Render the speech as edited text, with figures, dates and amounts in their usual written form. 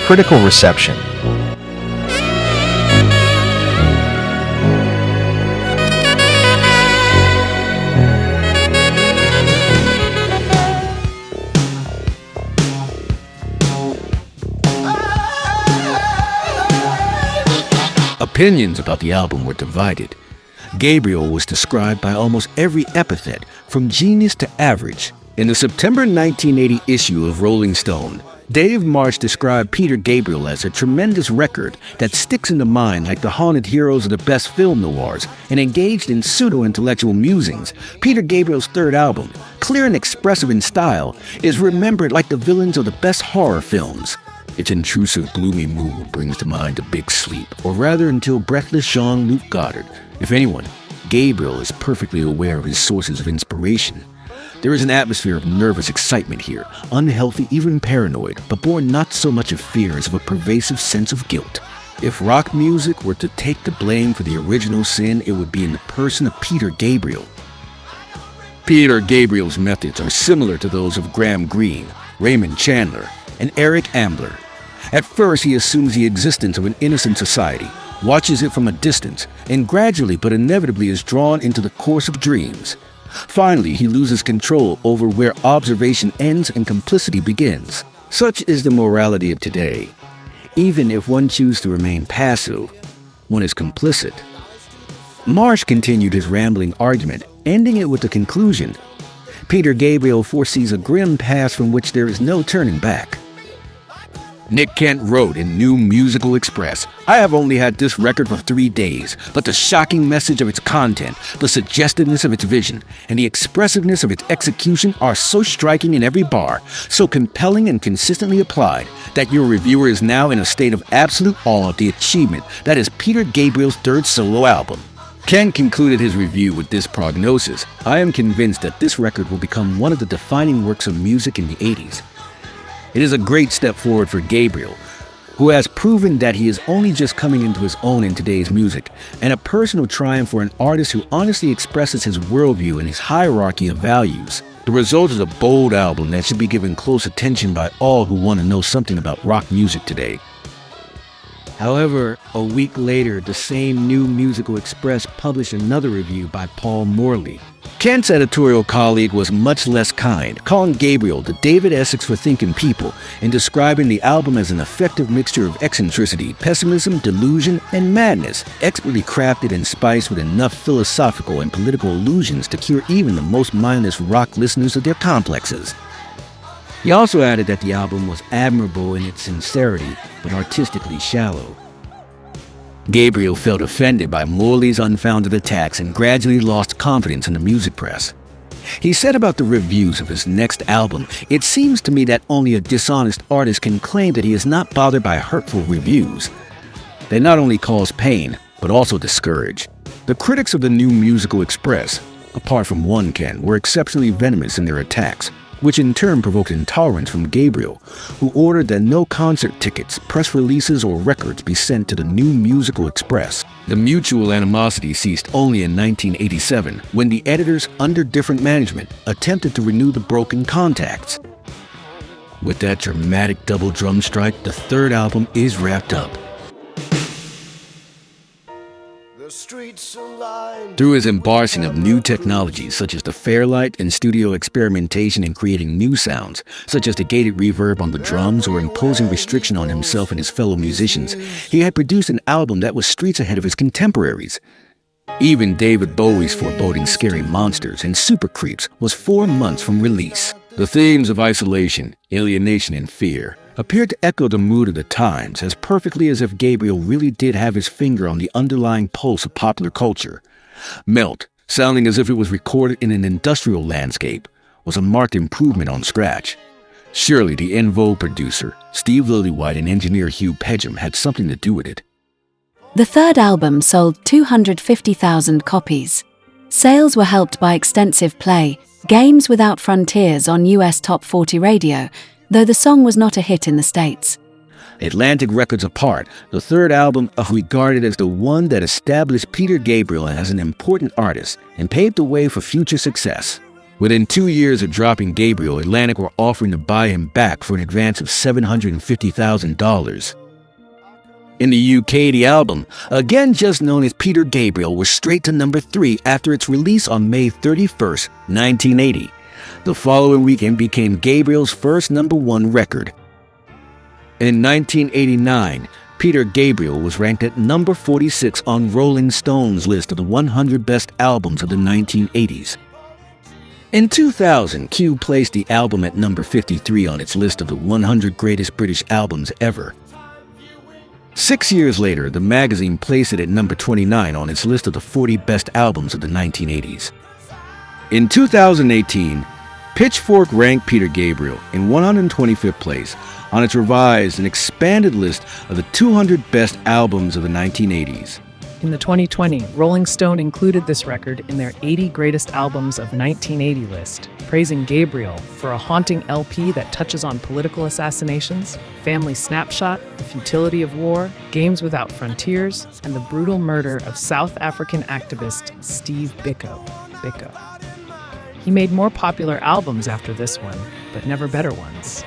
critical reception. Opinions about the album were divided. Gabriel was described by almost every epithet, from genius to average. In the September 1980 issue of Rolling Stone, Dave Marsh described Peter Gabriel as a tremendous record that sticks in the mind like the haunted heroes of the best film noirs, and engaged in pseudo-intellectual musings. Peter Gabriel's third album, clear and expressive in style, is remembered like the villains of the best horror films. Its intrusive, gloomy mood brings to mind A Big Sleep, or rather Until Breathless Jean-Luc Godard. If anyone, Gabriel is perfectly aware of his sources of inspiration. There is an atmosphere of nervous excitement here, unhealthy, even paranoid, but born not so much of fear as of a pervasive sense of guilt. If rock music were to take the blame for the original sin, it would be in the person of Peter Gabriel. Peter Gabriel's methods are similar to those of Graham Greene, Raymond Chandler, and Eric Ambler. At first, he assumes the existence of an innocent society, watches it from a distance, and gradually but inevitably is drawn into the course of dreams. Finally, he loses control over where observation ends and complicity begins. Such is the morality of today. Even if one chooses to remain passive, one is complicit. Marsh continued his rambling argument, ending it with the conclusion: Peter Gabriel foresees a grim past from which there is no turning back. Nick Kent wrote in New Musical Express, "I have only had this record for 3 days, but the shocking message of its content, the suggestiveness of its vision, and the expressiveness of its execution are so striking in every bar, so compelling and consistently applied, that your reviewer is now in a state of absolute awe of the achievement that is Peter Gabriel's third solo album." Kent concluded his review with this prognosis: "I am convinced that this record will become one of the defining works of music in the 80s. It is a great step forward for Gabriel, who has proven that he is only just coming into his own in today's music, and a personal triumph for an artist who honestly expresses his worldview and his hierarchy of values. The result is a bold album that should be given close attention by all who want to know something about rock music today." However, a week later, the same New Musical Express published another review by Paul Morley. Kent's editorial colleague was much less kind, calling Gabriel the David Essex for thinking people, and describing the album as an effective mixture of eccentricity, pessimism, delusion, and madness, expertly crafted and spiced with enough philosophical and political allusions to cure even the most mindless rock listeners of their complexes. He also added that the album was admirable in its sincerity, but artistically shallow. Gabriel felt offended by Morley's unfounded attacks and gradually lost confidence in the music press. He said about the reviews of his next album, "It seems to me that only a dishonest artist can claim that he is not bothered by hurtful reviews. They not only cause pain, but also discourage." The critics of the New Musical Express, apart from one Ken, were exceptionally venomous in their attacks, which in turn provoked intolerance from Gabriel, who ordered that no concert tickets, press releases, or records be sent to the New Musical Express. The mutual animosity ceased only in 1987, when the editors, under different management, attempted to renew the broken contacts. With that dramatic double drum strike, the third album is wrapped up. Through his embracing of new technologies such as the Fairlight and studio experimentation in creating new sounds, such as the gated reverb on the drums or imposing restriction on himself and his fellow musicians, he had produced an album that was streets ahead of his contemporaries. Even David Bowie's foreboding Scary Monsters and Super Creeps was 4 months from release. The themes of isolation, alienation, and fear appeared to echo the mood of the times as perfectly as if Gabriel really did have his finger on the underlying pulse of popular culture. Melt, sounding as if it was recorded in an industrial landscape, was a marked improvement on Scratch. Surely the En Vogue producer, Steve Lillywhite, and engineer Hugh Pedgham had something to do with it. The third album sold 250,000 copies. Sales were helped by extensive play, Games Without Frontiers on US Top 40 radio, though the song was not a hit in the States. Atlantic Records apart, the third album is regarded as the one that established Peter Gabriel as an important artist and paved the way for future success. Within 2 years of dropping Gabriel, Atlantic were offering to buy him back for an advance of $750,000. In the UK, the album, again just known as Peter Gabriel, was straight to number 3 after its release on May 31st, 1980. The following weekend became Gabriel's first number 1 record. In 1989, Peter Gabriel was ranked at number 46 on Rolling Stone's list of the 100 best albums of the 1980s. In 2000, Q placed the album at number 53 on its list of the 100 greatest British albums ever. 6 years later, the magazine placed it at number 29 on its list of the 40 best albums of the 1980s. In 2018, Pitchfork ranked Peter Gabriel in 125th place on its revised and expanded list of the 200 best albums of the 1980s. In the 2020, Rolling Stone included this record in their 80 Greatest Albums of 1980 list, praising Gabriel for a haunting LP that touches on political assassinations, family snapshot, the futility of war, games without frontiers, and the brutal murder of South African activist Steve Biko. He made more popular albums after this one, but never better ones.